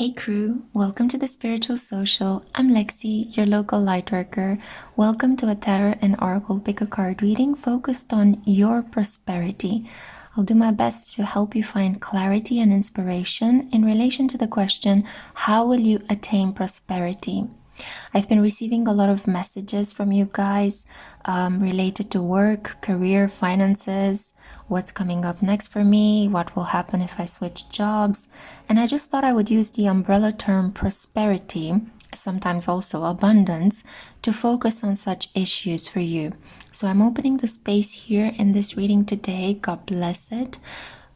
Hey crew, welcome to the Spiritual Social. I'm Lexi, your local lightworker. Welcome to a tarot and oracle pick-a-card reading focused on your prosperity. I'll do my best to help you find clarity and inspiration in relation to the question, how will you attain prosperity? I've been receiving a lot of messages from you guys related to work, career, finances, what's coming up next for me, what will happen if I switch jobs. And I just thought I would use the umbrella term prosperity, sometimes also abundance, to focus on such issues for you. So I'm opening the space here in this reading today, God bless it,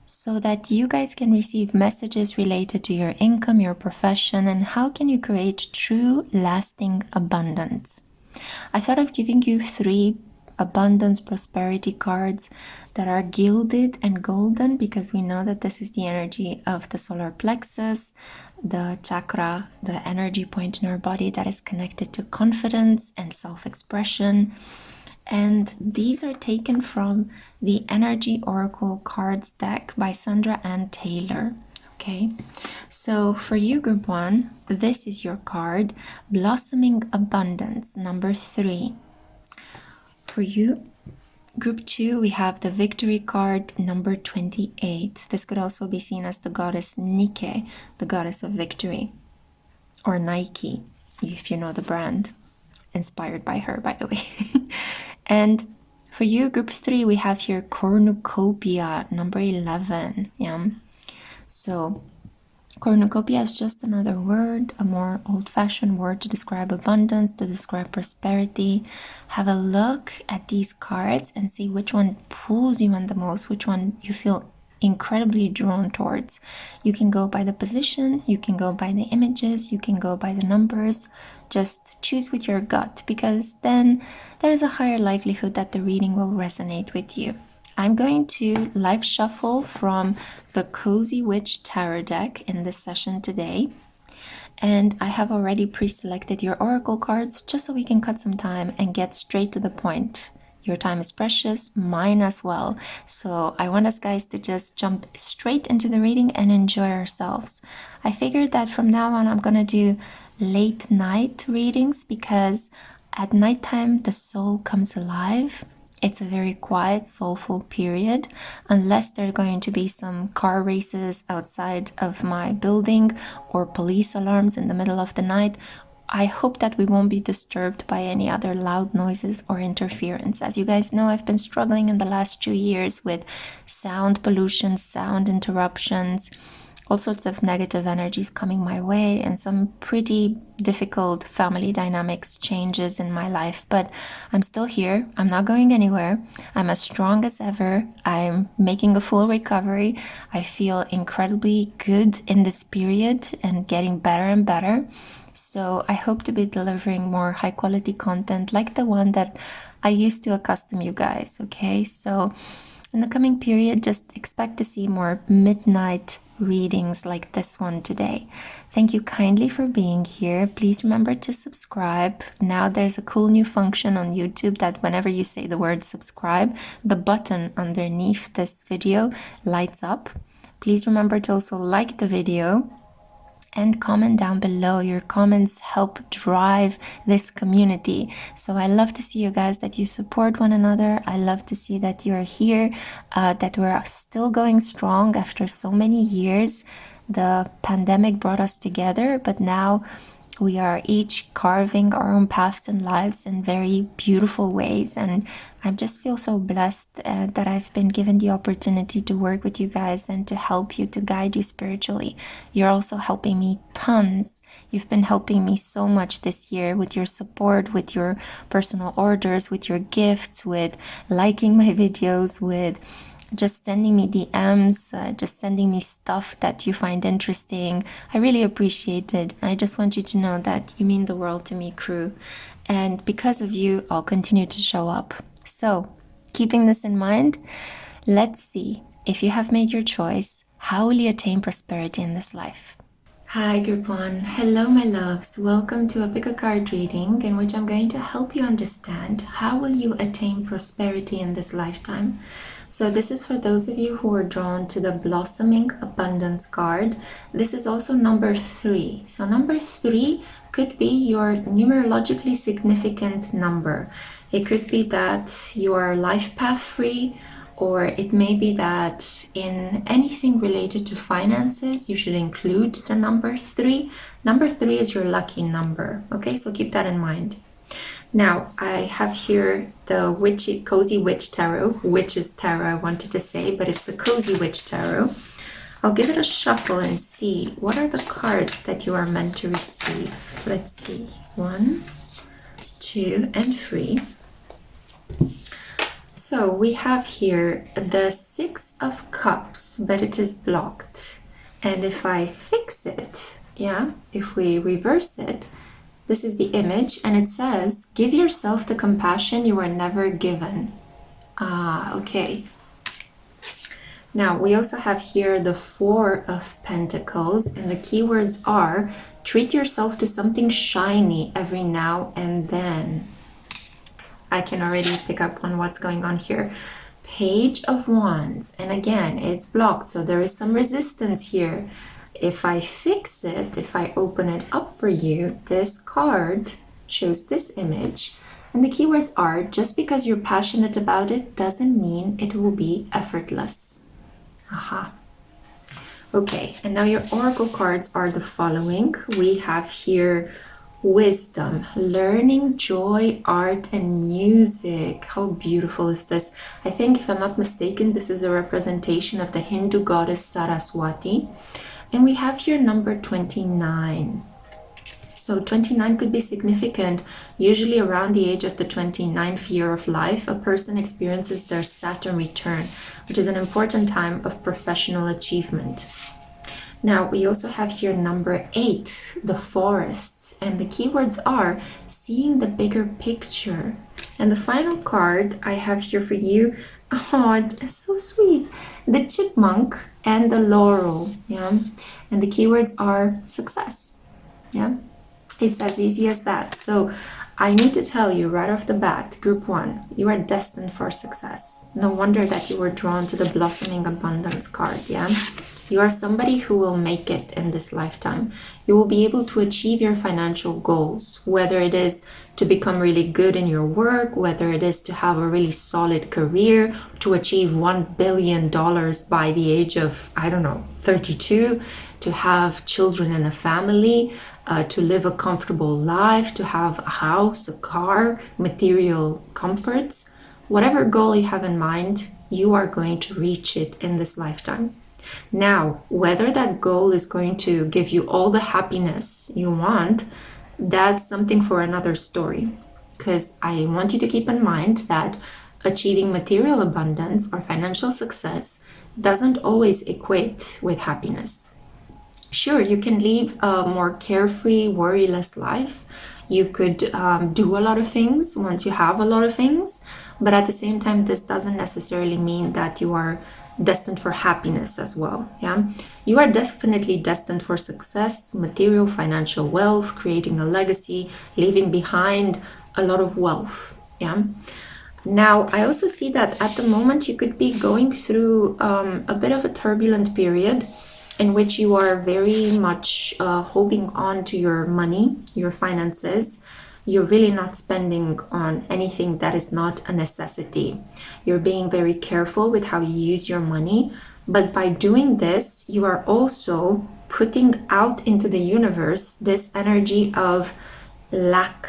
so that you guys can receive messages related to your income, your profession, and how can you create true lasting abundance. I thought of giving you 3 abundance prosperity cards that are gilded and golden, because we know that this is the energy of the solar plexus, the chakra, the energy point in our body that is connected to confidence and self-expression. And these are taken from the Energy Oracle Cards deck by Sandra Ann Taylor. Okay, so for you, group 1, this is your card, Blossoming Abundance, number 3. For you, group 2, we have the Victory card, number 28. This could also be seen as the goddess Nike, the goddess of victory, or Nike, if you know the brand. Inspired by her, by the way. And for you, group 3, we have here Cornucopia, number 11. Yeah. So Cornucopia is just another word, a more old-fashioned word to describe abundance, to describe prosperity. Have a look at these cards and see which one pulls you in the most, which one you feel incredibly drawn towards. You can go by the position, you can go by the images, you can go by the numbers. Just choose with your gut, because then there is a higher likelihood that the reading will resonate with you. I'm going to live shuffle from the Cozy Witch Tarot deck in this session today. And I have already pre-selected your oracle cards just so we can cut some time and get straight to the point. Your time is precious, mine as well. So I want us guys to just jump straight into the reading and enjoy ourselves. I figured that from now on I'm gonna do late night readings, because at nighttime the soul comes alive. It's a very quiet, soulful period, unless there are going to be some car races outside of my building or police alarms in the middle of the night. I hope that we won't be disturbed by any other loud noises or interference. As you guys know, I've been struggling in the last 2 years with sound pollution, sound interruptions, all sorts of negative energies coming my way, and some pretty difficult family dynamics changes in my life. But I'm still here. I'm not going anywhere. I'm as strong as ever. I'm making a full recovery. I feel incredibly good in this period and getting better and better. So I hope to be delivering more high quality content like the one that I used to accustom you guys. Okay, so in the coming period, just expect to see more midnight readings like this one today. Thank you kindly for being here. Please remember to subscribe. Now there's a cool new function on YouTube that whenever you say the word subscribe, the button underneath this video lights up. Please remember to also like the video and comment down below. Your comments help drive this community. So I love to see you guys, that you support one another. I love to see that you're here, that we're still going strong after so many years. The pandemic brought us together, but now we are each carving our own paths and lives in very beautiful ways. And I just feel so blessed that I've been given the opportunity to work with you guys and to help you, to guide you spiritually. You're also helping me tons. You've been helping me so much this year with your support, with your personal orders, with your gifts, with liking my videos, with just sending me DMs, just sending me stuff that you find interesting. I really appreciate it. I just want you to know that you mean the world to me, crew. And because of you, I'll continue to show up. So, keeping this in mind, let's see, if you have made your choice, how will you attain prosperity in this life? Hi group one, hello my loves, welcome to a pick a card reading in which I'm going to help you understand how will you attain prosperity in this lifetime. So this is for those of you who are drawn to the blossoming abundance card. This is also number 3. So number 3 could be your numerologically significant number. It could be that you are life path free, or it may be that in anything related to finances, you should include the number 3. Number 3 is your lucky number, okay? So keep that in mind. Now, I have here the Cozy Witch Tarot. Witch's Tarot, I wanted to say, but it's the Cozy Witch Tarot. I'll give it a shuffle and see what are the cards that you are meant to receive. Let's see. 1, 2, and 3. So we have here the 6 of Cups, but it is blocked. And if I fix it, if we reverse it, this is the image, and it says, give yourself the compassion you were never given. Okay. Now, we also have here the 4 of Pentacles, and the keywords are, treat yourself to something shiny every now and then. I can already pick up on what's going on here. Page of Wands, and again, it's blocked, so there is some resistance here. If I fix it, if I open it up for you, this card shows this image, and the keywords are, just because you're passionate about it doesn't mean it will be effortless. Aha. Okay, and now your oracle cards are the following. We have here wisdom, learning, joy, art, and music. How beautiful is this? I think, if I'm not mistaken, this is a representation of the Hindu goddess Saraswati. And we have here number 29. So 29 could be significant. Usually around the age of the 29th year of life, a person experiences their Saturn return, which is an important time of professional achievement. Now, we also have here number 8, the forests, and the keywords are seeing the bigger picture. And the final card I have here for you, oh, it's so sweet, the chipmunk and the laurel, and the keywords are success, it's as easy as that. So I need to tell you right off the bat, group 1, you are destined for success. No wonder that you were drawn to the blossoming abundance card. You are somebody who will make it in this lifetime. You will be able to achieve your financial goals, whether it is to become really good in your work, whether it is to have a really solid career, to achieve $1 billion by the age of, I don't know, 32, to have children and a family, to live a comfortable life, to have a house, a car, material comforts. Whatever goal you have in mind, you are going to reach it in this lifetime. Now, whether that goal is going to give you all the happiness you want, that's something for another story. Because I want you to keep in mind that achieving material abundance or financial success doesn't always equate with happiness. Sure, you can live a more carefree, worryless life. You could do a lot of things once you have a lot of things, but at the same time, this doesn't necessarily mean that you are destined for happiness as well. You are definitely destined for success, material, financial wealth, creating a legacy, leaving behind a lot of wealth. Now, I also see that at the moment you could be going through a bit of a turbulent period in which you are very much holding on to your money, your finances. You're really not spending on anything that is not a necessity. You're being very careful with how you use your money, but by doing this, you are also putting out into the universe this energy of lack.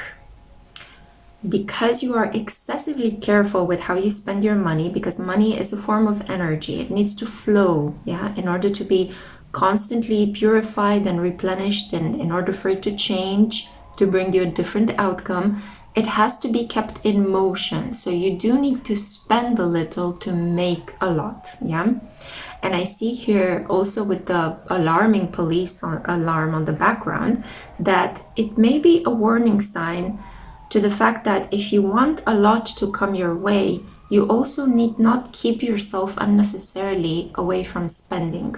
Because you are excessively careful with how you spend your money, because money is a form of energy, it needs to flow, in order to be constantly purified and replenished, and in order for it to change, to bring you a different outcome, it has to be kept in motion. So you do need to spend a little to make a lot. And I see here also with the alarming police alarm on the background that it may be a warning sign to the fact that if you want a lot to come your way, you also need not keep yourself unnecessarily away from spending.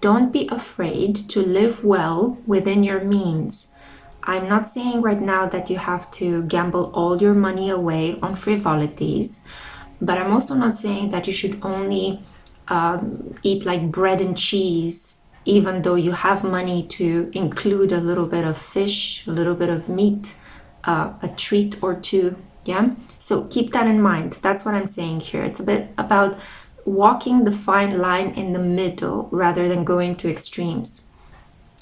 don't be afraid to live well within your means. I'm not saying right now that you have to gamble all your money away on frivolities, but I'm also not saying that you should only eat like bread and cheese, even though you have money to include a little bit of fish, a little bit of meat, a treat or two. Yeah, so keep that in mind. That's what I'm saying here. It's a bit about walking the fine line in the middle rather than going to extremes.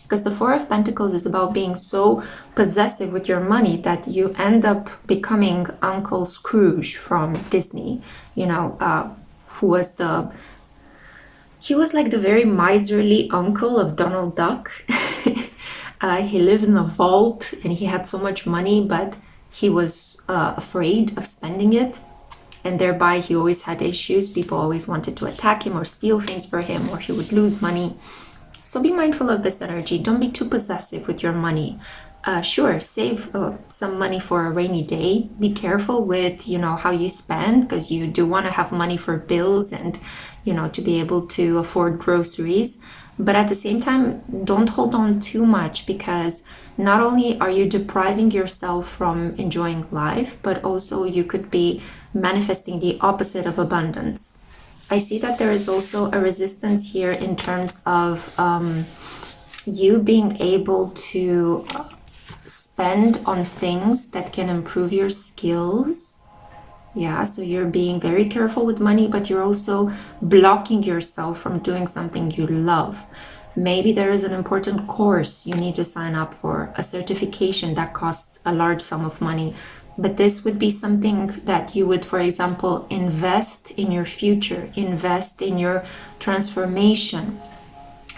Because the Four of Pentacles is about being so possessive with your money that you end up becoming Uncle Scrooge from Disney, you know, who was he was like the very miserly uncle of Donald Duck. He lived in a vault and he had so much money, but he was afraid of spending it. And thereby he always had issues. People always wanted to attack him or steal things for him, or he would lose money. So be mindful of this energy. Don't be too possessive with your money. Sure, save some money for a rainy day. Be careful with, you know, how you spend, because you do want to have money for bills and, you know, to be able to afford groceries. But at the same time, don't hold on too much, because not only are you depriving yourself from enjoying life, but also you could be manifesting the opposite of abundance. I see that there is also a resistance here in terms of you being able to spend on things that can improve your skills. Yeah, so you're being very careful with money, but you're also blocking yourself from doing something you love. Maybe there is an important course you need to sign up for, a certification that costs a large sum of money. But this would be something that you would, for example, invest in your future, invest in your transformation.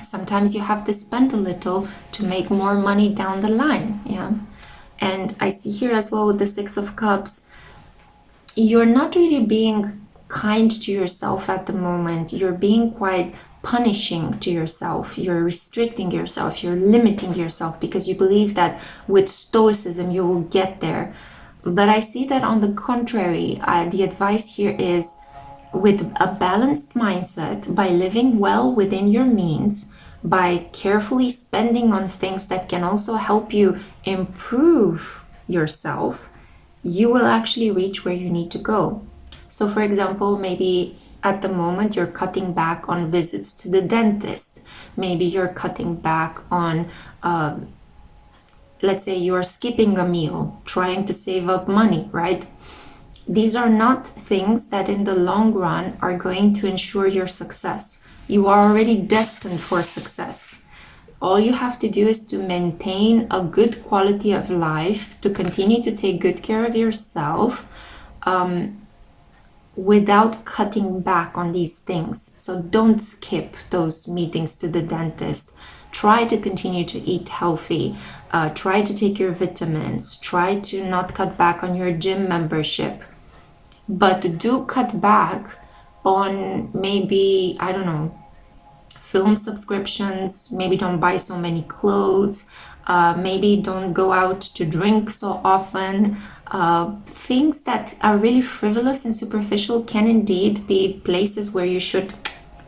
Sometimes you have to spend a little to make more money down the line. Yeah. And I see here as well with the Six of Cups, you're not really being kind to yourself at the moment. You're being quite punishing to yourself. You're restricting yourself. You're limiting yourself because you believe that with stoicism you will get there. But I see that on the contrary, the advice here is with a balanced mindset, by living well within your means, by carefully spending on things that can also help you improve yourself, you will actually reach where you need to go. So for example, maybe at the moment you're cutting back on visits to the dentist. Maybe you're cutting back on let's say you're skipping a meal, trying to save up money, right? These are not things that in the long run are going to ensure your success. You are already destined for success. All you have to do is to maintain a good quality of life, to continue to take good care of yourself, without cutting back on these things. So don't skip those meetings to the dentist. Try to continue to eat healthy. Try to take your vitamins. Try to not cut back on your gym membership. But do cut back on maybe, I don't know, film subscriptions. Maybe don't buy so many clothes. Maybe don't go out to drink so often. Things that are really frivolous and superficial can indeed be places where you should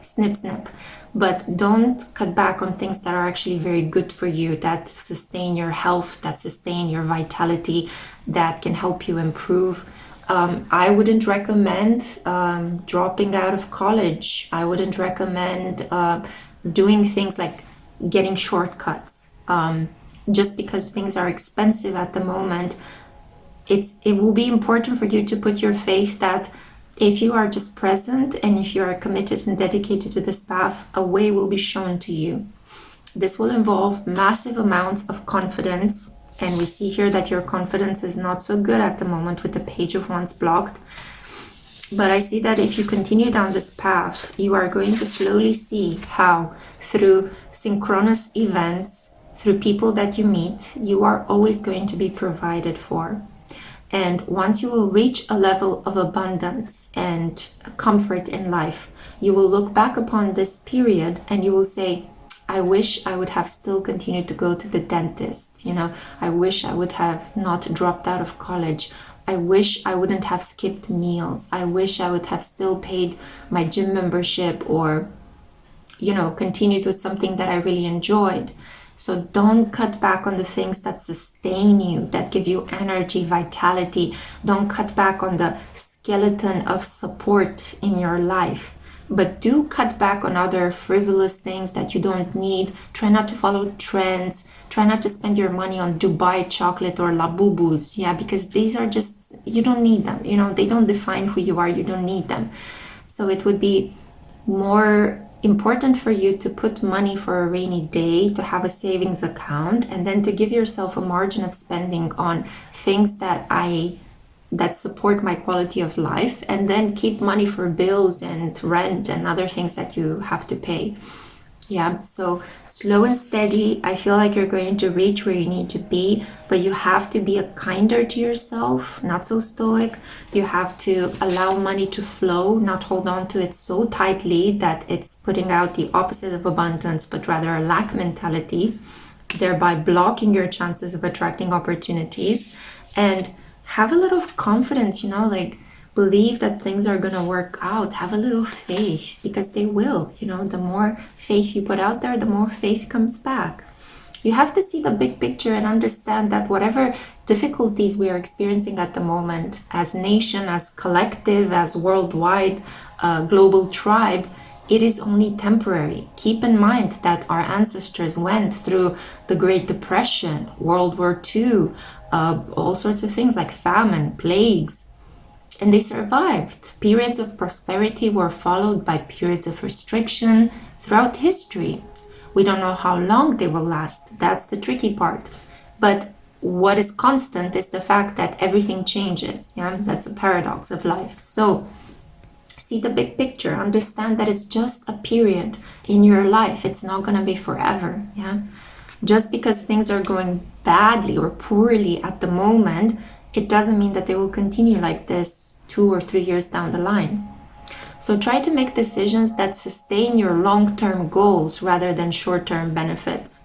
snip, snip. But don't cut back on things that are actually very good for you, that sustain your health, that sustain your vitality, that can help you improve. I wouldn't recommend dropping out of college. I wouldn't recommend doing things like getting shortcuts. Just because things are expensive at the moment, it will be important for you to put your faith that if you are just present and if you are committed and dedicated to this path, a way will be shown to you. This will involve massive amounts of confidence. And we see here that your confidence is not so good at the moment with the Page of Wands blocked. But I see that if you continue down this path, you are going to slowly see how through synchronous events, through people that you meet, you are always going to be provided for. And once you will reach a level of abundance and comfort in life, you will look back upon this period and you will say, I wish I would have still continued to go to the dentist. You know, I wish I would have not dropped out of college. I wish I wouldn't have skipped meals. I wish I would have still paid my gym membership or continued with something that I really enjoyed. So don't cut back on the things that sustain you, that give you energy, vitality. Don't cut back on the skeleton of support in your life. But do cut back on other frivolous things that you don't need. Try not to follow trends. Try not to spend your money on Dubai chocolate or Labubus. Yeah, because these are just, you don't need them. They don't define who you are. You don't need them. So it would be more important for you to put money for a rainy day, to have a savings account, and then to give yourself a margin of spending on things that support my quality of life, and then keep money for bills and rent and other things that you have to pay. Yeah, so slow and steady. I feel like you're going to reach where you need to be, but you have to be kinder to yourself, not so stoic. You have to allow money to flow, not hold on to it so tightly that it's putting out the opposite of abundance, but rather a lack mentality, thereby blocking your chances of attracting opportunities. And have a little confidence, believe that things are going to work out. Have a little faith, because they will. The more faith you put out there, the more faith comes back. You have to see the big picture and understand that whatever difficulties we are experiencing at the moment, as nation, as collective, as worldwide, global tribe, it is only temporary. Keep in mind that our ancestors went through the Great Depression, World War II, all sorts of things like famine, plagues, and they survived. Periods of prosperity were followed by periods of restriction throughout history. We don't know how long they will last. That's the tricky part. But what is constant is the fact that everything changes. Yeah, that's a paradox of life. So see the big picture. Understand that it's just a period in your life. It's not going to be forever. Yeah. Just because things are going badly or poorly at the moment, it doesn't mean that they will continue like this 2 or 3 years down the line. So try to make decisions that sustain your long-term goals rather than short-term benefits.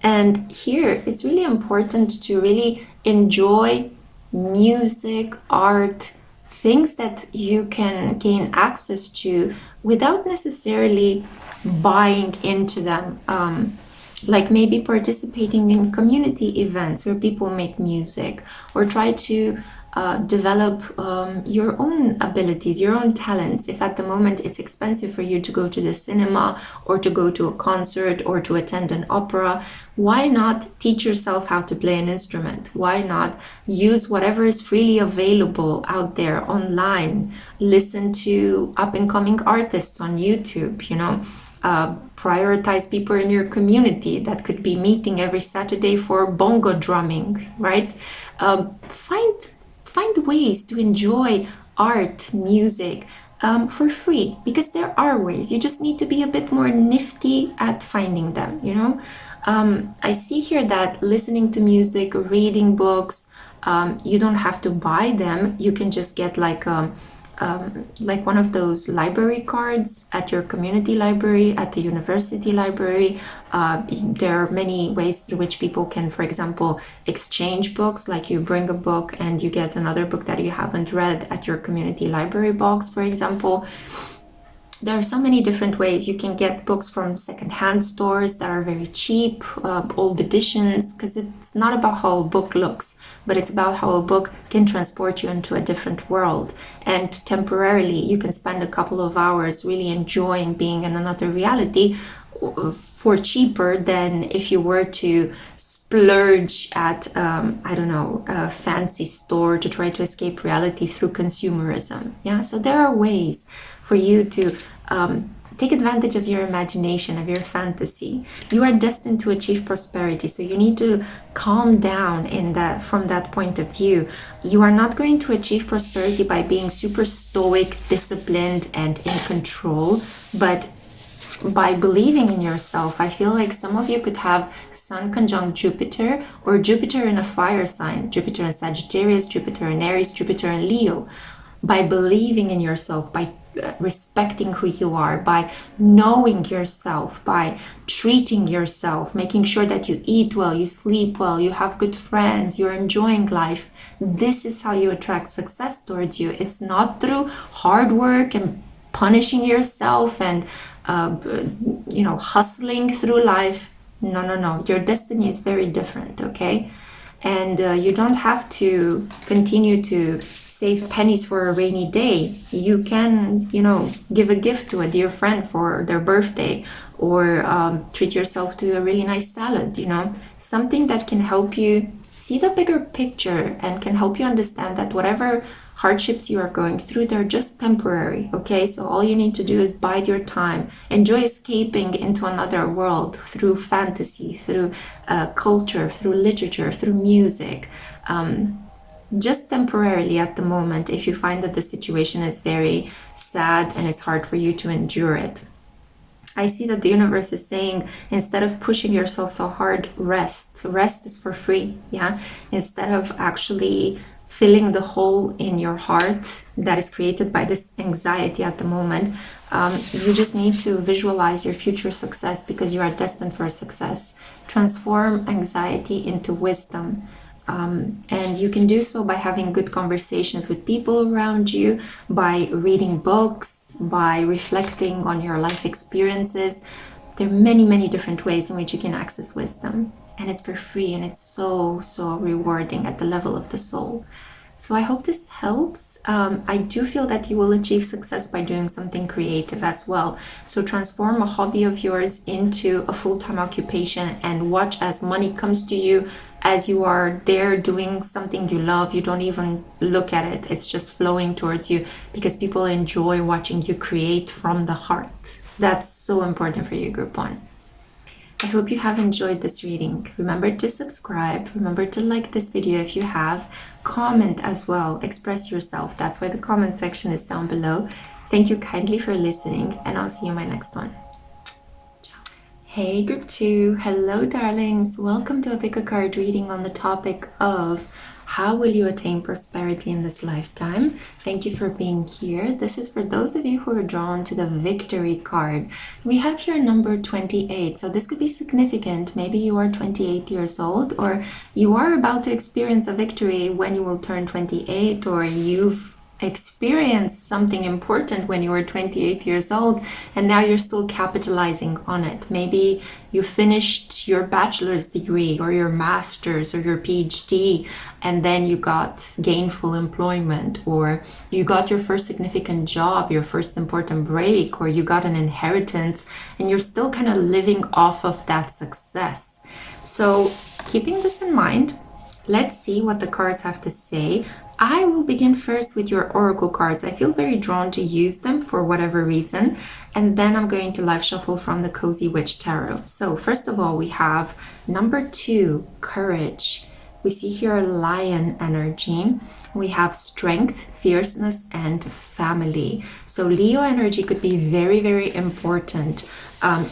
And here, it's really important to really enjoy music, art, things that you can gain access to without necessarily buying into them. Like maybe participating in community events where people make music, or try to develop your own abilities, your own talents. If at the moment it's expensive for you to go to the cinema or to go to a concert or to attend an opera, why not teach yourself how to play an instrument? Why not use whatever is freely available out there online? Listen to up-and-coming artists on YouTube, prioritize people in your community. That could be meeting every Saturday for bongo drumming, right? Find ways to enjoy art, music for free, because there are ways. You just need to be a bit more nifty at finding them, I see here that listening to music, reading books, you don't have to buy them. You can just get like one of those library cards at your community library, at the university library. There are many ways through which people can, for example, exchange books, like you bring a book and you get another book that you haven't read at your community library box, for example. There are so many different ways. You can get books from secondhand stores that are very cheap, old editions, because it's not about how a book looks, but it's about how a book can transport you into a different world. And temporarily, you can spend a couple of hours really enjoying being in another reality for cheaper than if you were to splurge at, a fancy store to try to escape reality through consumerism. Yeah, so there are ways for you to take advantage of your imagination, of your fantasy. You are destined to achieve prosperity, so you need to calm down from that point of view. You are not going to achieve prosperity by being super stoic, disciplined, and in control, but by believing in yourself. I feel like some of you could have Sun conjunct Jupiter, or Jupiter in a fire sign, Jupiter in Sagittarius, Jupiter in Aries, Jupiter in Leo. By believing in yourself, by respecting who you are, by knowing yourself, by treating yourself, making sure that you eat well, you sleep well, you have good friends, you're enjoying life. This is how you attract success towards you. It's not through hard work and punishing yourself and hustling through life. No, your destiny is very different, okay? And you don't have to continue to save pennies for a rainy day. You can, give a gift to a dear friend for their birthday, or treat yourself to a really nice salad, something that can help you see the bigger picture and can help you understand that whatever hardships you are going through, they're just temporary, okay? So all you need to do is bide your time, enjoy escaping into another world through fantasy, through culture, through literature, through music, just temporarily at the moment, if you find that the situation is very sad and it's hard for you to endure it. I see that the universe is saying, instead of pushing yourself so hard, rest. Rest is for free, yeah? Instead of actually filling the hole in your heart that is created by this anxiety at the moment, you just need to visualize your future success, because you are destined for success. Transform anxiety into wisdom. And you can do so by having good conversations with people around you, by reading books, by reflecting on your life experiences. There are many different ways in which you can access wisdom, and it's for free, and it's so rewarding at the level of the soul. So I hope this helps. I do feel that you will achieve success by doing something creative as well. So transform a hobby of yours into a full-time occupation, and watch as money comes to you as you are there doing something you love. You don't even look at it. It's just flowing towards you, because people enjoy watching you create from the heart. That's so important for you, Group 1. I hope you have enjoyed this reading. Remember to subscribe. Remember to like this video if you have. Comment as well. Express yourself. That's why the comment section is down below. Thank you kindly for listening, and I'll see you in my next one. Ciao. Hey, Group 2. Hello, darlings. Welcome to a pick a card reading on the topic of how will you attain prosperity in this lifetime? Thank you for being here. This is for those of you who are drawn to the victory card. We have here number 28. So this could be significant. Maybe you are 28 years old, or you are about to experience a victory when you will turn 28, or you've experienced something important when you were 28 years old and now you're still capitalizing on it. Maybe you finished your bachelor's degree or your master's or your PhD, and then you got gainful employment, or you got your first significant job, your first important break, or you got an inheritance, and you're still kind of living off of that success. So keeping this in mind, let's see what the cards have to say. I will begin first with your oracle cards. I feel very drawn to use them for whatever reason, and then I'm going to live shuffle from the Cozy Witch Tarot. So first of all, we have number 2, courage. We see here lion energy. We have strength, fierceness, and family. So Leo energy could be very important.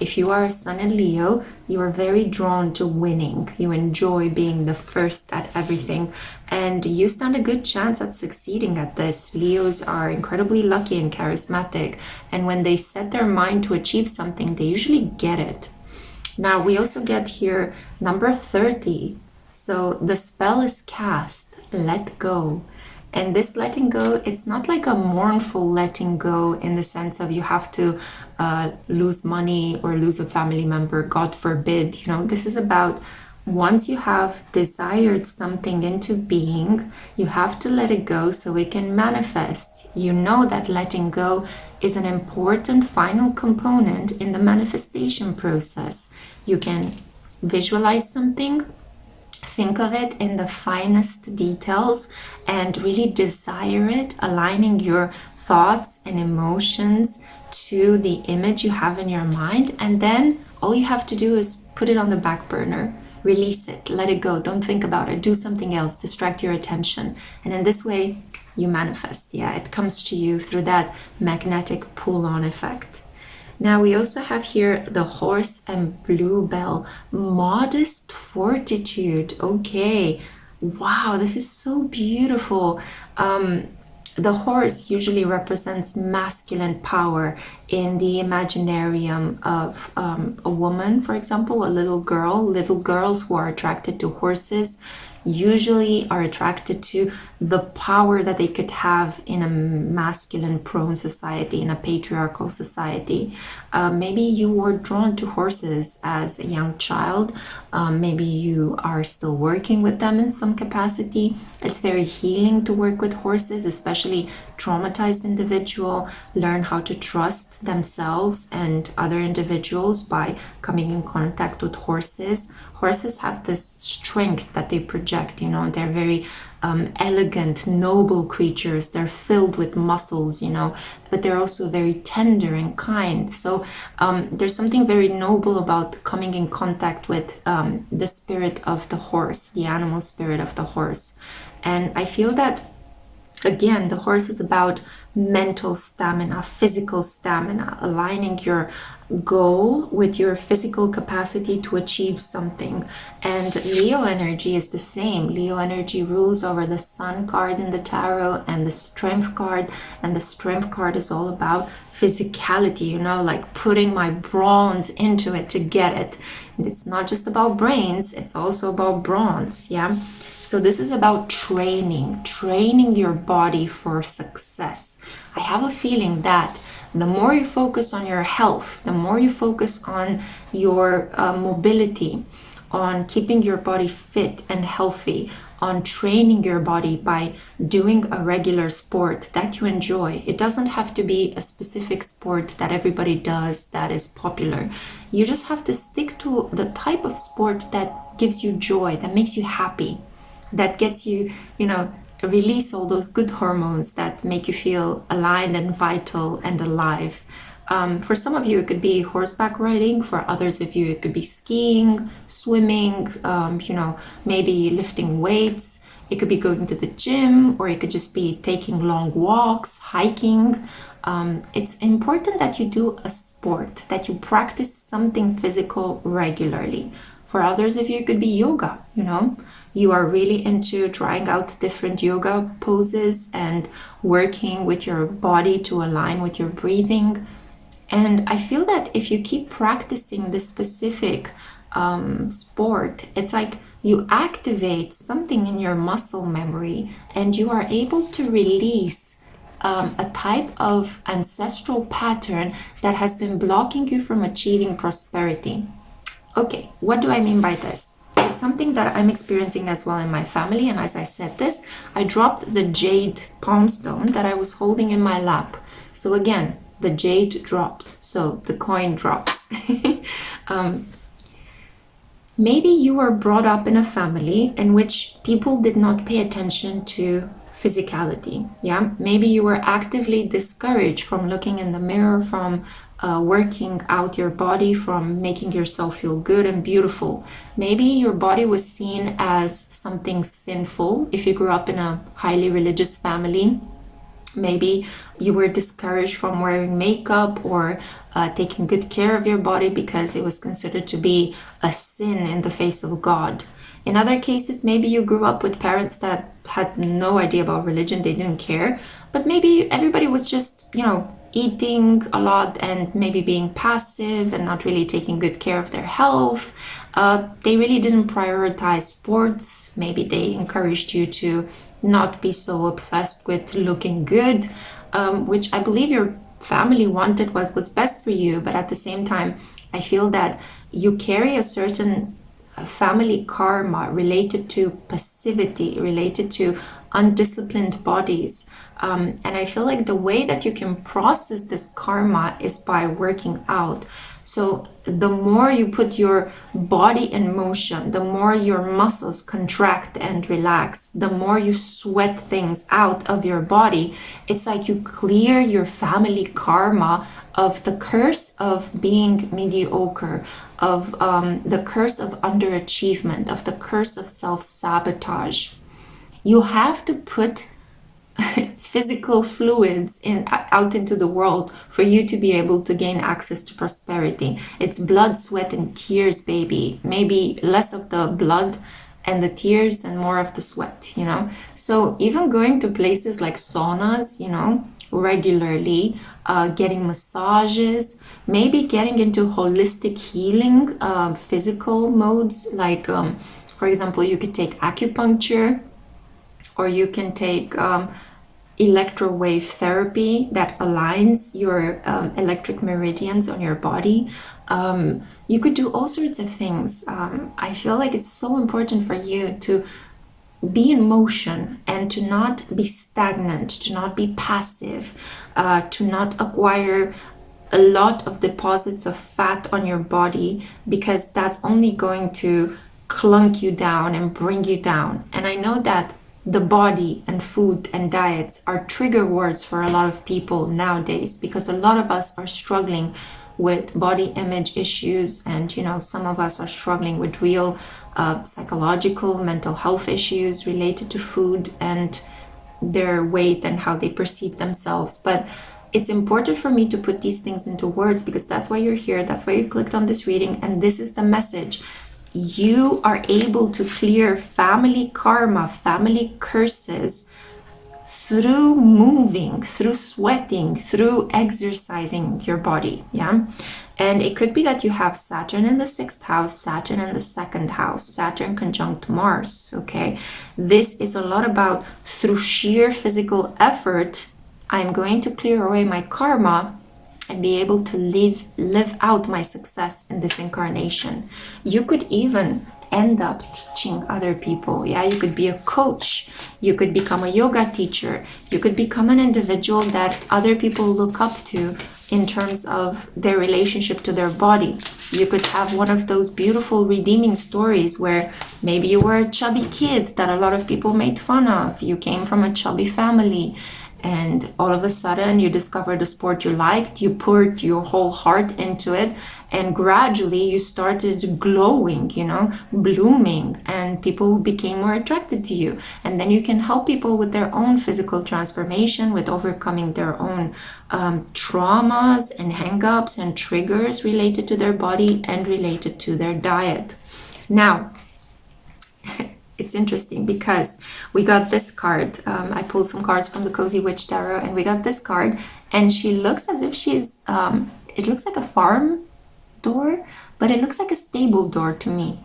If you are a sun in Leo, you are very drawn to winning. You enjoy being the first at everything, and you stand a good chance at succeeding at this. Leos are incredibly lucky and charismatic, and when they set their mind to achieve something, they usually get it. Now we also get here number 30. So the spell is cast, let go. And this letting go, it's not like a mournful letting go in the sense of you have to lose money or lose a family member, God forbid. You know, this is about once you have desired something into being, you have to let it go so it can manifest. You know that letting go is an important final component in the manifestation process. You can visualize something, think of it in the finest details, and really desire it, aligning your thoughts and emotions to the image you have in your mind. And then all you have to do is put it on the back burner, release it, let it go, don't think about it, do something else, distract your attention. And in this way, you manifest. Yeah, it comes to you through that magnetic pull-on effect. Now we also have here the horse and bluebell, modest fortitude. Okay, wow, this is so beautiful. The horse usually represents masculine power in the imaginarium of a woman, for example, a little girl. Little girls who are attracted to horses usually are attracted to the power that they could have in a masculine prone society, in a patriarchal society. Maybe you were drawn to horses as a young child. Maybe you are still working with them in some capacity. It's very healing to work with horses, especially traumatized individual learn how to trust themselves and other individuals by coming in contact with horses. Horses have this strength that they project, you know, they're very elegant, noble creatures. They're filled with muscles, you know, but they're also very tender and kind. So there's something very noble about coming in contact with the spirit of the horse, the animal spirit of the horse. And I feel that, again, the horse is about mental stamina, physical stamina, aligning your goal with your physical capacity to achieve something. And Leo energy is the same. Leo energy rules over the Sun card in the tarot and the Strength card. And the Strength card is all about physicality, you know, like putting my bronze into it to get it. And it's not just about brains, it's also about bronze, yeah? So this is about training your body for success. I have a feeling that the more you focus on your health, the more you focus on your mobility, on keeping your body fit and healthy, on training your body by doing a regular sport that you enjoy. It doesn't have to be a specific sport that everybody does that is popular. You just have to stick to the type of sport that gives you joy, that makes you happy, that gets you, you know, release all those good hormones that make you feel aligned and vital and alive. For some of you, it could be horseback riding. For others of you, it could be skiing, swimming, you know, maybe lifting weights. It could be going to the gym, or it could just be taking long walks, hiking. It's important that you do a sport, that you practice something physical regularly. For others of you, it could be yoga, you know. You are really into trying out different yoga poses and working with your body to align with your breathing. And I feel that if you keep practicing this specific sport, it's like you activate something in your muscle memory and you are able to release a type of ancestral pattern that has been blocking you from achieving prosperity. Okay, what do I mean by this? It's something that I'm experiencing as well in my family. And as I said this, I dropped the jade palm stone that I was holding in my lap. So again, the jade drops, so the coin drops. Maybe you were brought up in a family in which people did not pay attention to physicality. Yeah, maybe you were actively discouraged from looking in the mirror, from working out your body, from making yourself feel good and beautiful. Maybe your body was seen as something sinful if you grew up in a highly religious family. Maybe you were discouraged from wearing makeup or taking good care of your body because it was considered to be a sin in the face of God. In other cases, maybe you grew up with parents that had no idea about religion, they didn't care, but maybe everybody was just, you know, eating a lot and maybe being passive and not really taking good care of their health. They really didn't prioritize sports. Maybe they encouraged you to not be so obsessed with looking good, which I believe your family wanted what was best for you. But at the same time, I feel that you carry a certain family karma related to passivity, related to undisciplined bodies. And I feel like the way that you can process this karma is by working out. So the more you put your body in motion, the more your muscles contract and relax, the more you sweat things out of your body. It's like you clear your family karma of the curse of being mediocre, of the curse of underachievement, of the curse of self-sabotage. You have to put physical fluids out into the world for you to be able to gain access to prosperity. It's blood, sweat, and tears, baby. Maybe less of the blood and the tears and more of the sweat, you know? So even going to places like saunas, you know, regularly, getting massages, maybe getting into holistic healing, physical modes like For example, you could take acupuncture, or you can take electrowave therapy that aligns your electric meridians on your body. You could do all sorts of things. I feel like it's so important for you to be in motion and to not be stagnant, to not be passive, to not acquire a lot of deposits of fat on your body, because that's only going to clunk you down and bring you down. And I know that the body and food and diets are trigger words for a lot of people nowadays, because a lot of us are struggling with body image issues, and some of us are struggling with real psychological mental health issues related to food and their weight and how they perceive themselves. But it's important for me to put these things into words, because that's why you're here, that's why you clicked on this reading, and this is the message. You are able to clear family karma, family curses, through moving, through sweating, through exercising your body. Yeah. And it could be that you have Saturn in the 6th house, Saturn in the 2nd house, Saturn conjunct Mars. Okay. This is a lot about, through sheer physical effort, I'm going to clear away my karma and be able to live out my success in this incarnation. You could even end up teaching other people. Yeah, you could be a coach, you could become a yoga teacher, you could become an individual that other people look up to in terms of their relationship to their body. You could have one of those beautiful redeeming stories where maybe you were a chubby kid that a lot of people made fun of. You came from a chubby family, and all of a sudden you discovered a sport you liked, you poured your whole heart into it, and gradually you started glowing, blooming, and people became more attracted to you. And then you can help people with their own physical transformation, with overcoming their own traumas and hang-ups and triggers related to their body and related to their diet. Now, it's interesting because we got this card. I pulled some cards from the Cozy Witch Tarot, and we got this card, and she looks as if she's, it looks like a farm door, but it looks like a stable door to me,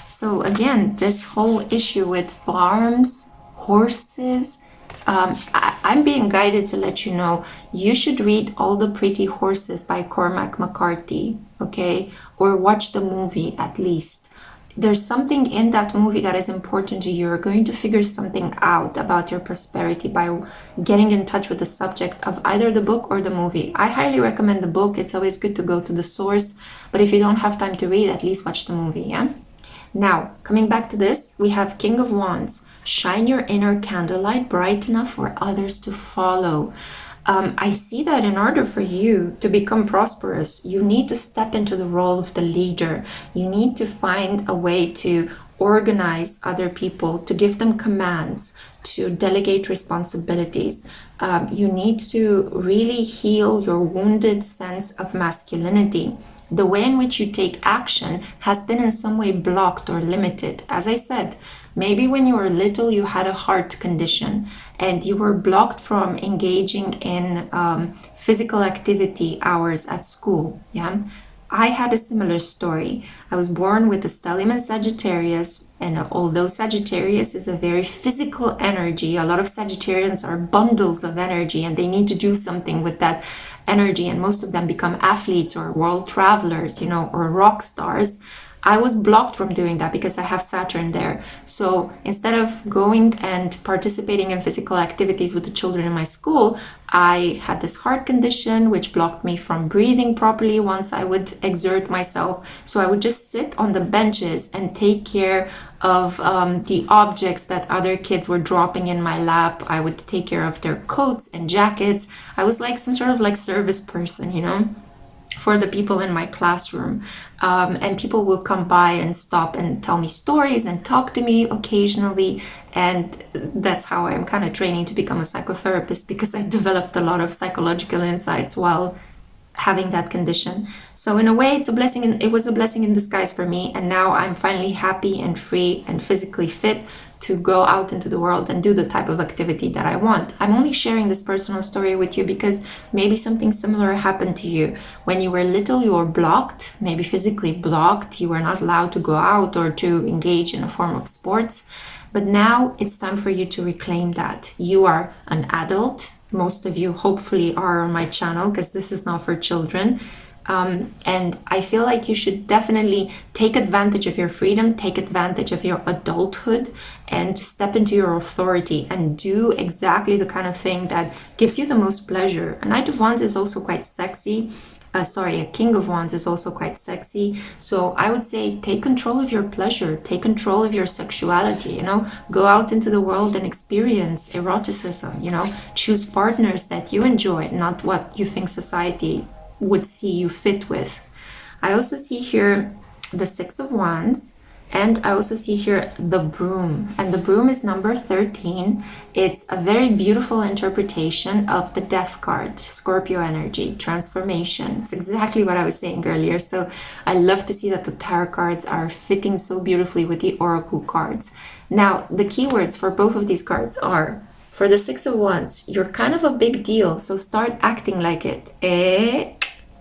So again, this whole issue with farms, horses, I'm being guided to let you know, you should read All the Pretty Horses by Cormac McCarthy, okay? Or watch the movie at least. There's something in that movie that is important to you. You're going to figure something out about your prosperity by getting in touch with the subject of either the book or the movie. I highly recommend the book. It's always good to go to the source, but if you don't have time to read, at least watch the movie, yeah? Now, coming back to this, we have King of Wands. Shine your inner candlelight bright enough for others to follow. I see that in order for you to become prosperous, you need to step into the role of the leader. You need to find a way to organize other people, to give them commands, to delegate responsibilities. You need to really heal your wounded sense of masculinity. The way in which you take action has been in some way blocked or limited. As I said, maybe when you were little, you had a heart condition and you were blocked from engaging in physical activity hours at school. Yeah, I had a similar story. I was born with a stellium in Sagittarius, and although Sagittarius is a very physical energy, a lot of Sagittarians are bundles of energy and they need to do something with that energy, and most of them become athletes or world travelers, or rock stars. I was blocked from doing that because I have Saturn there. So instead of going and participating in physical activities with the children in my school, I had this heart condition which blocked me from breathing properly once I would exert myself. So I would just sit on the benches and take care of the objects that other kids were dropping in my lap. I would take care of their coats and jackets. I was like some sort of like service person, for the people in my classroom. And people will come by and stop and tell me stories and talk to me occasionally. And that's how I'm kind of training to become a psychotherapist, because I developed a lot of psychological insights while having that condition. So in a way, it's a blessing, and it was a blessing in disguise for me. And now I'm finally happy and free and physically fit to go out into the world and do the type of activity that I want. I'm only sharing this personal story with you because maybe something similar happened to you. When you were little, you were blocked, maybe physically blocked. You were not allowed to go out or to engage in a form of sports. But now it's time for you to reclaim that. You are an adult. Most of you hopefully are on my channel because this is not for children. And I feel like you should definitely take advantage of your freedom, take advantage of your adulthood, and step into your authority and do exactly the kind of thing that gives you the most pleasure. A Knight of Wands is also quite sexy. A King of Wands is also quite sexy. So I would say take control of your pleasure, take control of your sexuality, you know, go out into the world and experience eroticism, you know, choose partners that you enjoy, not what you think society would see you fit with. I also see here the Six of Wands, and I also see here the Broom, and the Broom is number 13. It's a very beautiful interpretation of the Death card, Scorpio energy, transformation. It's exactly what I was saying earlier. So I love to see that the tarot cards are fitting so beautifully with the oracle cards. Now, the keywords for both of these cards are, for the Six of Wands, you're kind of a big deal, so start acting like it.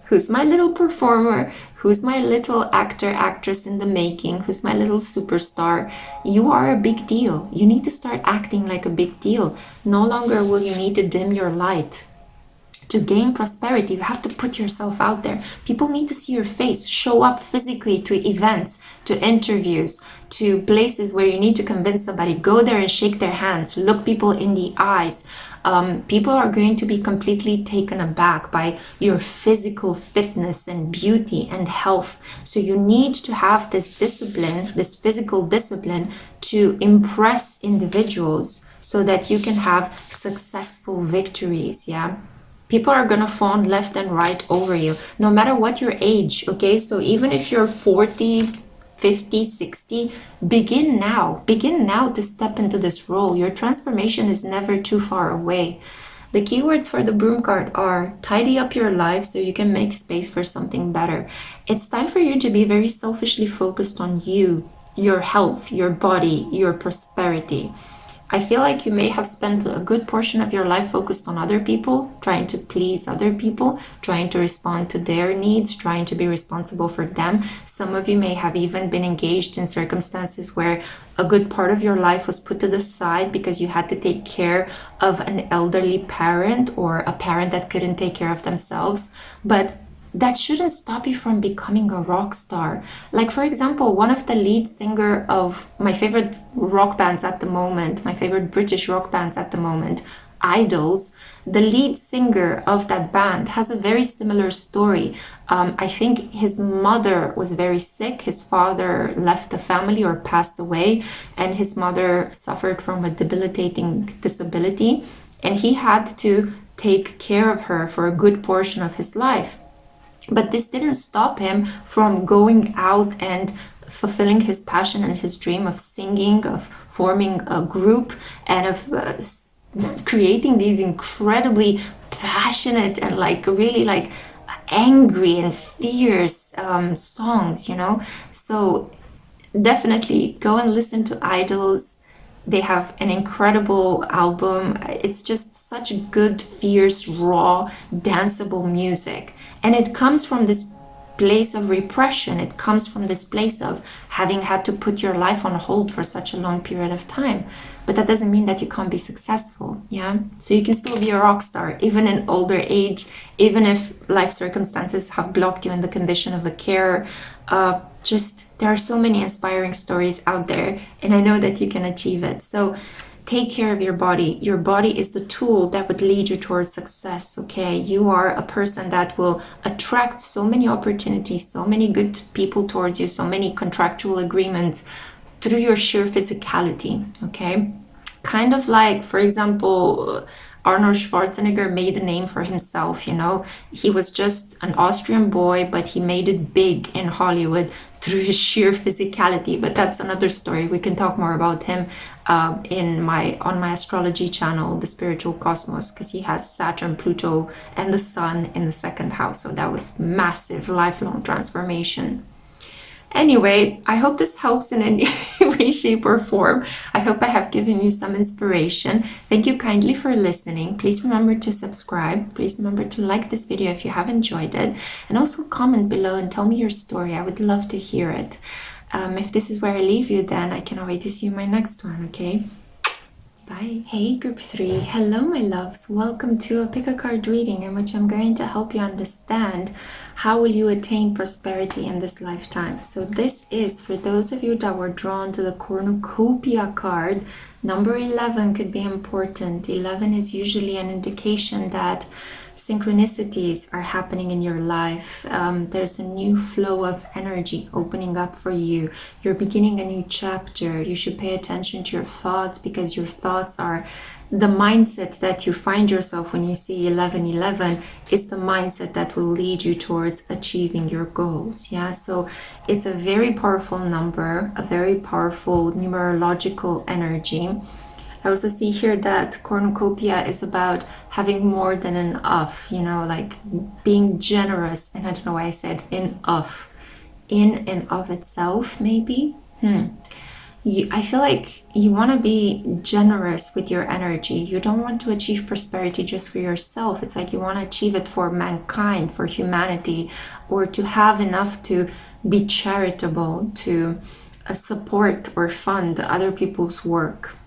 Who's my little performer? Who's my little actor, actress in the making? Who's my little superstar? You are a big deal. You need to start acting like a big deal. No longer will you need to dim your light. To gain prosperity, you have to put yourself out there. People need to see your face. Show up physically to events, to interviews, to places where you need to convince somebody. Go there and shake their hands. Look people in the eyes. People are going to be completely taken aback by your physical fitness and beauty and health. So you need to have this discipline, this physical discipline, to impress individuals so that you can have successful victories. Yeah. People are going to fawn left and right over you, no matter what your age, okay? So even if you're 40, 50, 60, begin now. Begin now to step into this role. Your transformation is never too far away. The keywords for the Broom card are tidy up your life so you can make space for something better. It's time for you to be very selfishly focused on you, your health, your body, your prosperity. I feel like you may have spent a good portion of your life focused on other people, trying to please other people, trying to respond to their needs, trying to be responsible for them. Some of you may have even been engaged in circumstances where a good part of your life was put to the side because you had to take care of an elderly parent or a parent that couldn't take care of themselves. But that shouldn't stop you from becoming a rock star. Like, for example, one of the lead singer of my favorite rock bands at the moment, my favorite British rock bands at the moment, Idols, the lead singer of that band has a very similar story. I think his mother was very sick. His father left the family or passed away, and his mother suffered from a debilitating disability, and he had to take care of her for a good portion of his life. But this didn't stop him from going out and fulfilling his passion and his dream of singing, of forming a group, and of creating these incredibly passionate and really angry and fierce songs, you know. So definitely go and listen to Idols. They have an incredible album. It's just such good, fierce, raw, danceable music. And it comes from this place of repression. It comes from this place of having had to put your life on hold for such a long period of time. But that doesn't mean that you can't be successful, yeah? So you can still be a rock star, even in older age, even if life circumstances have blocked you in the condition of a carer. There are so many inspiring stories out there, and I know that you can achieve it. So take care of your body. Your body is the tool that would lead you towards success, okay? You are a person that will attract so many opportunities, so many good people towards you, so many contractual agreements through your sheer physicality, okay? Kind of like, for example, Arnold Schwarzenegger made a name for himself, you know. He was just an Austrian boy, but he made it big in Hollywood through his sheer physicality. But that's another story. We can talk more about him on my astrology channel, The Spiritual Cosmos, because he has Saturn, Pluto, and the Sun in the second house. So that was massive, lifelong transformation. Anyway, I hope this helps in any way, shape, or form. I hope I have given you some inspiration. Thank you kindly for listening. Please remember to subscribe. Please remember to like this video if you have enjoyed it. And also comment below and tell me your story. I would love to hear it. If this is where I leave you, then I cannot wait to see you in my next one, okay? Bye. Hey group 3, hello my loves. Welcome to a pick a card reading in which I'm going to help you understand how will you attain prosperity in this lifetime. So this is for those of you that were drawn to the Cornucopia card. Number 11 could be important. 11 is usually an indication that synchronicities are happening in your life. There's a new flow of energy opening up for you. You're beginning a new chapter. You should pay attention to your thoughts, because your thoughts are the mindset that you find yourself when you see 1111 is the mindset that will lead you towards achieving your goals. Yeah, so it's a very powerful number, a very powerful numerological energy. I also see here that cornucopia is about having more than enough, you know, like being generous. And I don't know why I said enough. In and of itself, maybe. I feel like you want to be generous with your energy. You don't want to achieve prosperity just for yourself. It's like you want to achieve it for mankind, for humanity, or to have enough to be charitable, to support or fund other people's work.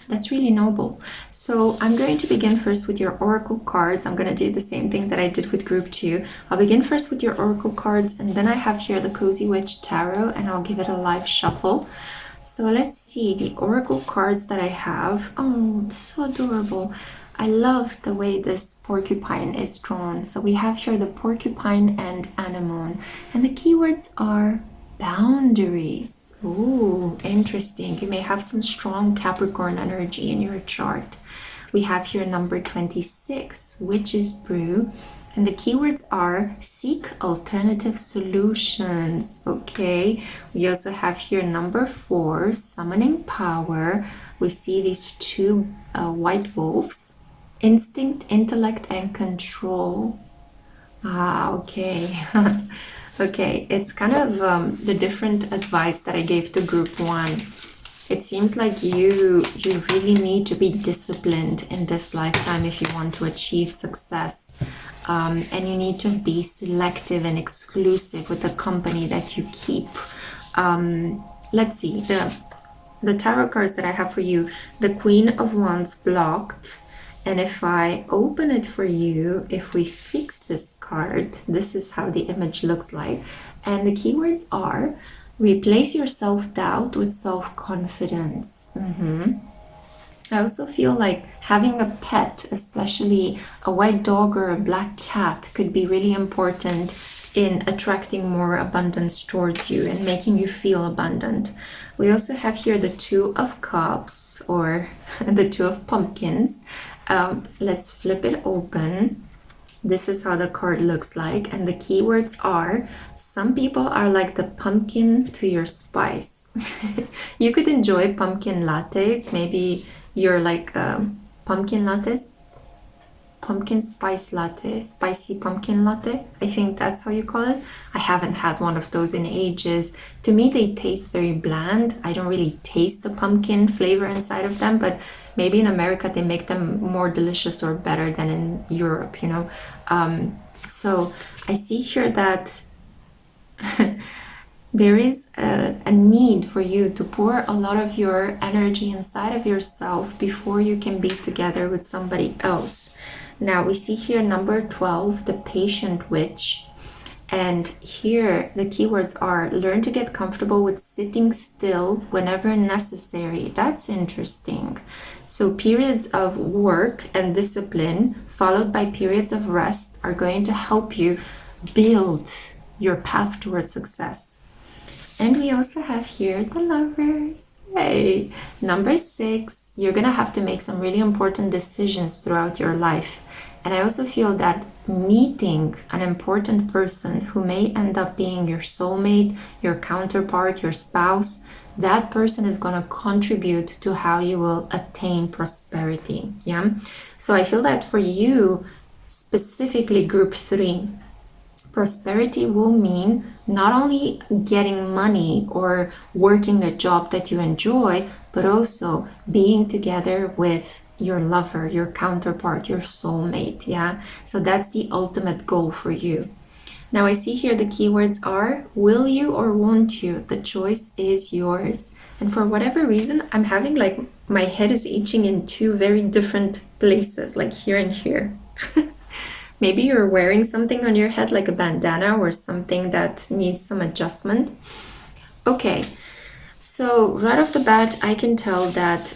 That's really noble. So I'm going to begin first with your oracle cards. I'm going to do the same thing that I did with group 2. I'll begin first with your oracle cards, and then I have here the Cozy Witch Tarot, and I'll give it a live shuffle. So let's see the oracle cards that I have. Oh, it's so adorable. I love the way this porcupine is drawn. So we have here the porcupine and anemone, and the keywords are boundaries. Ooh, interesting. You may have some strong Capricorn energy in your chart. We have here number 26, Witch's Brew, and the keywords are seek alternative solutions. Okay, we also have here number 4, Summoning Power. We see these two white wolves, instinct, intellect, and control. Okay. Okay, it's kind of the different advice that I gave to group 1. It seems like you really need to be disciplined in this lifetime if you want to achieve success. And you need to be selective and exclusive with the company that you keep. Let's see, the tarot cards that I have for you, the Queen of Wands blocked. And if I open it for you, if we fix this card, this is how the image looks like. And the keywords are replace your self-doubt with self-confidence. I also feel like having a pet, especially a white dog or a black cat, could be really important in attracting more abundance towards you and making you feel abundant. We also have here the Two of Cups, or the Two of Pumpkins. Let's flip it open. This is how the card looks like, and the keywords are some people are like the pumpkin to your spice. You could enjoy pumpkin lattes. Maybe you're like pumpkin lattes, pumpkin spice latte, spicy pumpkin latte. I think that's how you call it. I haven't had one of those in ages. To me, they taste very bland. I don't really taste the pumpkin flavor inside of them, but maybe in America they make them more delicious or better than in Europe, you know. So I see here that there is a need for you to pour a lot of your energy inside of yourself before you can be together with somebody else. Now we see here number 12, the Patient Witch. And here the keywords are learn to get comfortable with sitting still whenever necessary. That's interesting. So periods of work and discipline followed by periods of rest are going to help you build your path towards success. And we also have here the Lovers. Okay, number 6, you're gonna have to make some really important decisions throughout your life. And I also feel that meeting an important person who may end up being your soulmate, your counterpart, your spouse, that person is gonna contribute to how you will attain prosperity. Yeah. So I feel that for you, specifically group 3, prosperity will mean not only getting money or working a job that you enjoy, but also being together with your lover, your counterpart, your soulmate. Yeah. So that's the ultimate goal for you. Now I see here the keywords are will you or won't you? The choice is yours. And for whatever reason, I'm having like my head is itching in 2 very different places, like here and here. Maybe you're wearing something on your head like a bandana or something that needs some adjustment. Okay, so right off the bat, I can tell that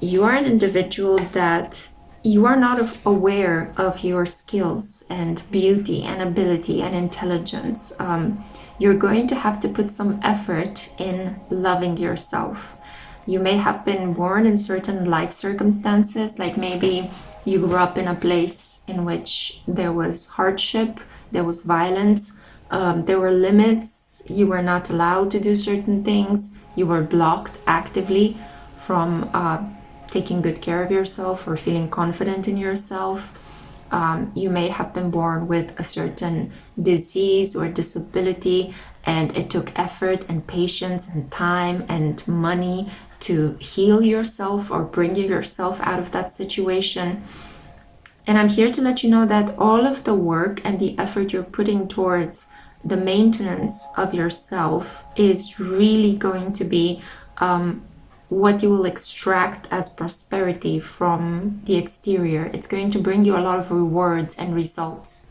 you are an individual that you are not aware of your skills and beauty and ability and intelligence. You're going to have to put some effort in loving yourself. You may have been born in certain life circumstances, like maybe you grew up in a place in which there was hardship, there was violence, there were limits, you were not allowed to do certain things, you were blocked actively from taking good care of yourself or feeling confident in yourself. You may have been born with a certain disease or disability, and it took effort and patience and time and money to heal yourself or bring yourself out of that situation. And I'm here to let you know that all of the work and the effort you're putting towards the maintenance of yourself is really going to be what you will extract as prosperity from the exterior. It's going to bring you a lot of rewards and results.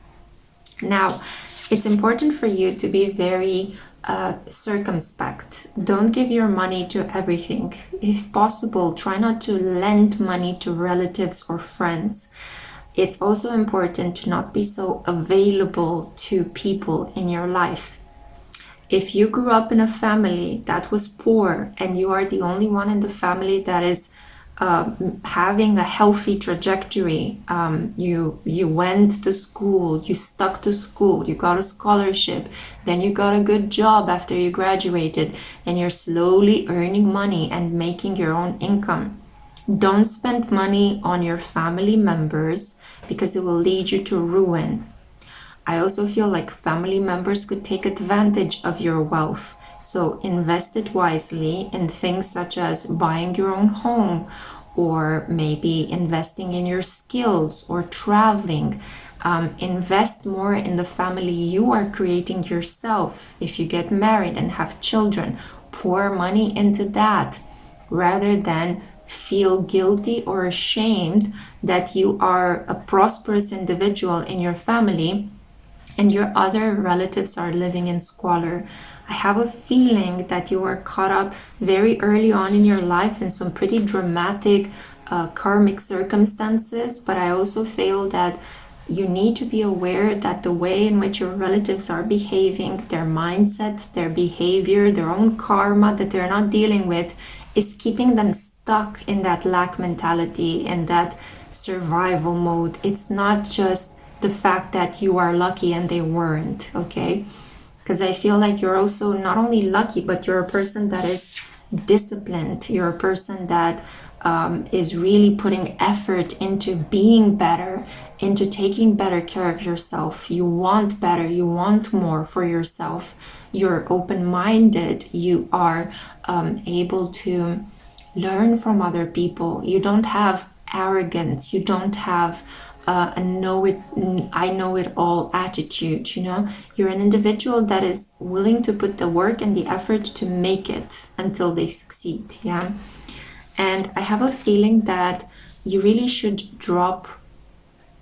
Now, it's important for you to be very circumspect. Don't give your money to everything. If possible, try not to lend money to relatives or friends. It's also important to not be so available to people in your life. If you grew up in a family that was poor and you are the only one in the family that is having a healthy trajectory, you went to school, you stuck to school, you got a scholarship, then you got a good job after you graduated, and you're slowly earning money and making your own income. Don't spend money on your family members because it will lead you to ruin. I also feel like family members could take advantage of your wealth. So invest it wisely in things such as buying your own home, or maybe investing in your skills or traveling. Invest more in the family you are creating yourself. If you get married and have children, pour money into that rather than feel guilty or ashamed that you are a prosperous individual in your family and your other relatives are living in squalor. I have a feeling that you were caught up very early on in your life in some pretty dramatic karmic circumstances, but I also feel that you need to be aware that the way in which your relatives are behaving, their mindsets, their behavior, their own karma that they're not dealing with is keeping them stuck in that lack mentality and that survival mode. It's not just the fact that you are lucky and they weren't, okay? Because I feel like you're also not only lucky, but you're a person that is disciplined. You're a person that is really putting effort into being better, into taking better care of yourself. You want better, you want more for yourself. You're open-minded, you are able to learn from other people. You don't have arrogance, you don't have a I know it all attitude. You're an individual that is willing to put the work and the effort to make it until they succeed. Yeah. And I have a feeling that you really should drop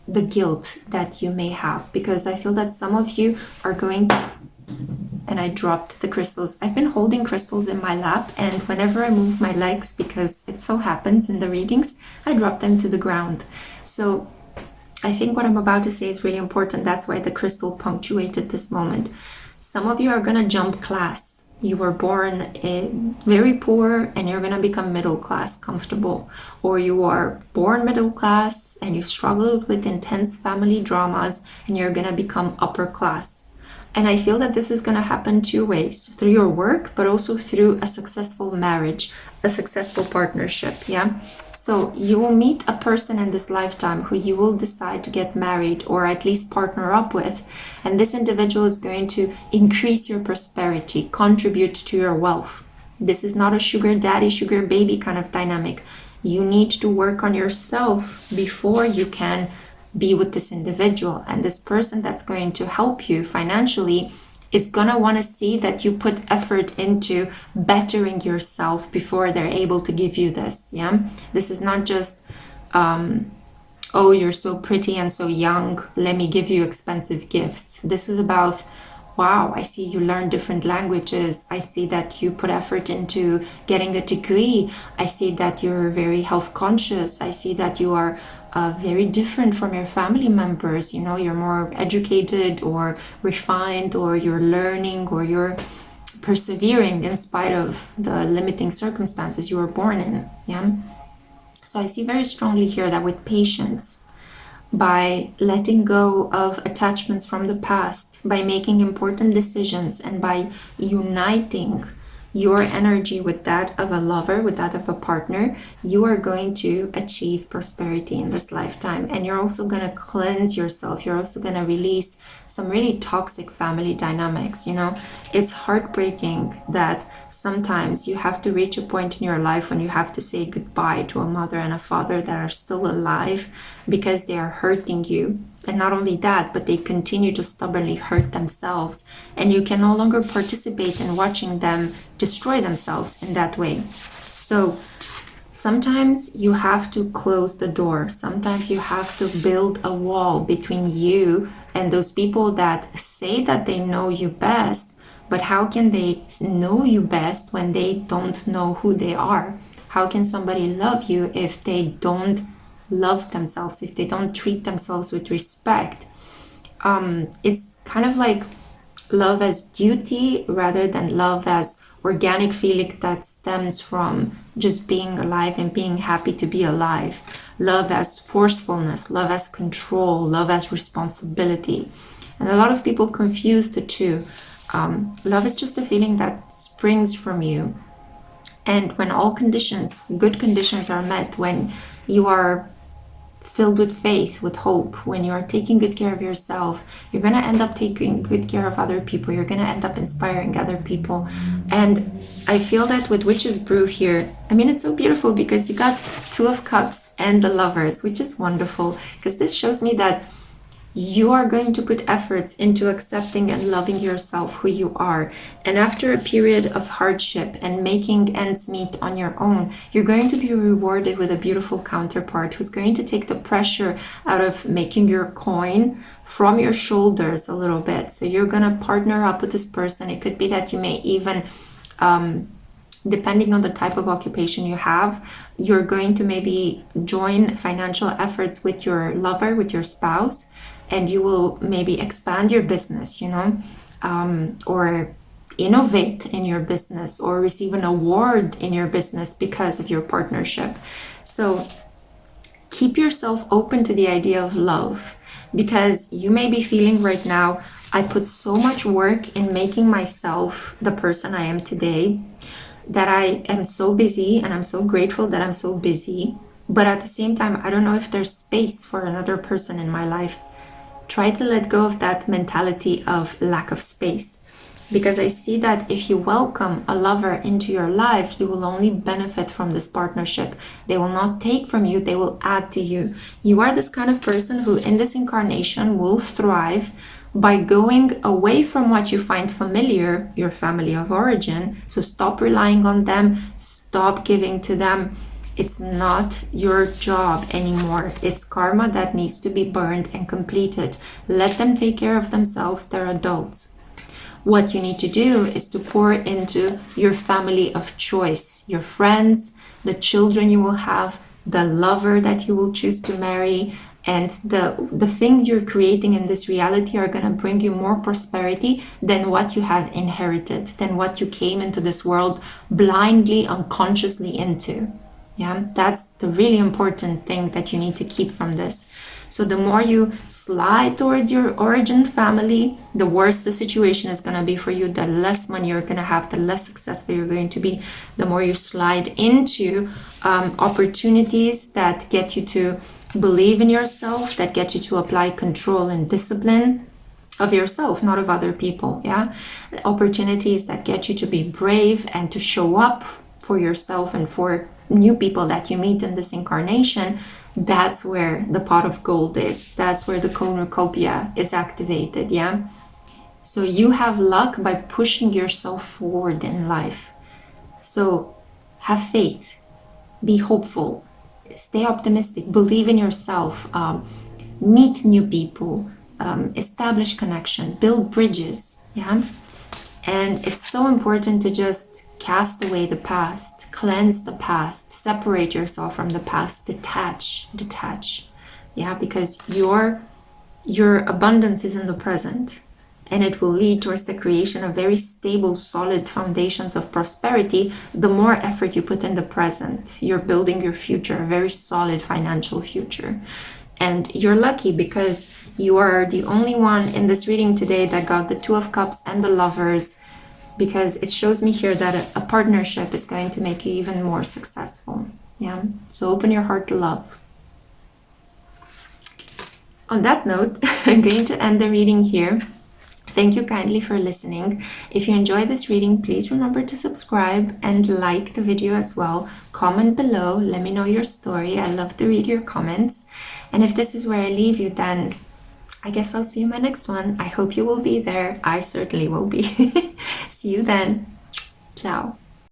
the guilt that you may have, because I feel that some of you are going to, and I dropped the crystals. I've been holding crystals in my lap, and whenever I move my legs, because it so happens in the readings, I drop them to the ground. So I think what I'm about to say is really important. That's why the crystal punctuated this moment. Some of you are going to jump class. you were born very poor and you're gonna become middle class, comfortable, or you are born middle class and you struggled with intense family dramas and you're gonna become upper class. And I feel that this is gonna happen two ways, through your work, but also through a successful marriage, a successful partnership, yeah? So you will meet a person in this lifetime who you will decide to get married or at least partner up with. And this individual is going to increase your prosperity, contribute to your wealth. This is not a sugar daddy, sugar baby kind of dynamic. You need to work on yourself before you can be with this individual. And this person that's going to help you financially is gonna want to see that you put effort into bettering yourself before they're able to give you this. Yeah, this is not just oh, you're so pretty and so young, let me give you expensive gifts. This is about, wow, I see you learn different languages. I see that you put effort into getting a degree. I see that you're very health conscious. I see that you are very different from your family members. You know, you're more educated or refined, or you're learning, or you're persevering in spite of the limiting circumstances you were born in. Yeah. So I see very strongly here that with patience, by letting go of attachments from the past, by making important decisions, and by uniting your energy with that of a lover, with that of a partner, you are going to achieve prosperity in this lifetime. And you're also going to cleanse yourself. You're also going to release some really toxic family dynamics. You know, it's heartbreaking that sometimes you have to reach a point in your life when you have to say goodbye to a mother and a father that are still alive because they are hurting you. And not only that, but they continue to stubbornly hurt themselves, and you can no longer participate in watching them destroy themselves in that way. So sometimes you have to close the door. Sometimes you have to build a wall between you and those people that say that they know you best, but how can they know you best when they don't know who they are? How can somebody love you if they don't love themselves, if they don't treat themselves with respect? It's kind of like love as duty rather than love as organic feeling that stems from just being alive and being happy to be alive. Love as forcefulness, love as control, love as responsibility. And a lot of people confuse the two. Love is just a feeling that springs from you. And when all conditions, good conditions are met, when you are filled with faith, with hope, when you are taking good care of yourself, you're going to end up taking good care of other people. You're going to end up inspiring other people. And I feel that with Witch's Brew here, I mean, it's so beautiful because you got Two of Cups and the Lovers, which is wonderful because this shows me that you are going to put efforts into accepting and loving yourself, who you are. And after a period of hardship and making ends meet on your own, you're going to be rewarded with a beautiful counterpart who's going to take the pressure out of making your coin from your shoulders a little bit. So you're going to partner up with this person. It could be that you may even depending on the type of occupation you have, you're going to maybe join financial efforts with your lover, with your spouse, and you will maybe expand your business, you know, or innovate in your business, or receive an award in your business because of your partnership. So keep yourself open to the idea of love, because you may be feeling right now, I put so much work in making myself the person I am today, that I am so busy, and I'm so grateful that I'm so busy. But at the same time, I don't know if there's space for another person in my life. Try to let go of that mentality of lack of space, because I see that if you welcome a lover into your life, you will only benefit from this partnership. They will not take from you, they will add to you. You are this kind of person who in this incarnation will thrive by going away from what you find familiar, your family of origin. So stop relying on them, stop giving to them. It's not your job anymore. It's karma that needs to be burned and completed. Let them take care of themselves. They're adults. What you need to do is to pour into your family of choice, your friends, the children you will have, the lover that you will choose to marry, and the things you're creating in this reality are going to bring you more prosperity than what you have inherited, than what you came into this world blindly, unconsciously into. Yeah, that's the really important thing that you need to keep from this. So the more you slide towards your origin family, the worse the situation is going to be for you, the less money you're going to have, the less successful you're going to be. The more you slide into opportunities that get you to believe in yourself, that get you to apply control and discipline of yourself, not of other people. Yeah, opportunities that get you to be brave and to show up for yourself and for new people that you meet in this incarnation. That's where the pot of gold is. That's where the cornucopia is activated. Yeah, so you have luck by pushing yourself forward in life. So have faith, be hopeful, stay optimistic, believe in yourself, meet new people, establish connection, build bridges. Yeah, and it's so important to just cast away the past, cleanse the past, separate yourself from the past, detach. Yeah, because your abundance is in the present, and it will lead towards the creation of very stable, solid foundations of prosperity. The more effort you put in the present, you're building your future, a very solid financial future. And you're lucky because you are the only one in this reading today that got the Two of Cups and the Lovers, because it shows me here that a partnership is going to make you even more successful. Yeah, so open your heart to love. On that note, I'm going to end the reading here. Thank you kindly for listening. If you enjoyed this reading, please remember to subscribe and like the video as well. Comment below, let me know your story. I love to read your comments. And if this is where I leave you, then I guess I'll see you in my next one. I hope you will be there. I certainly will be. See you then. Ciao.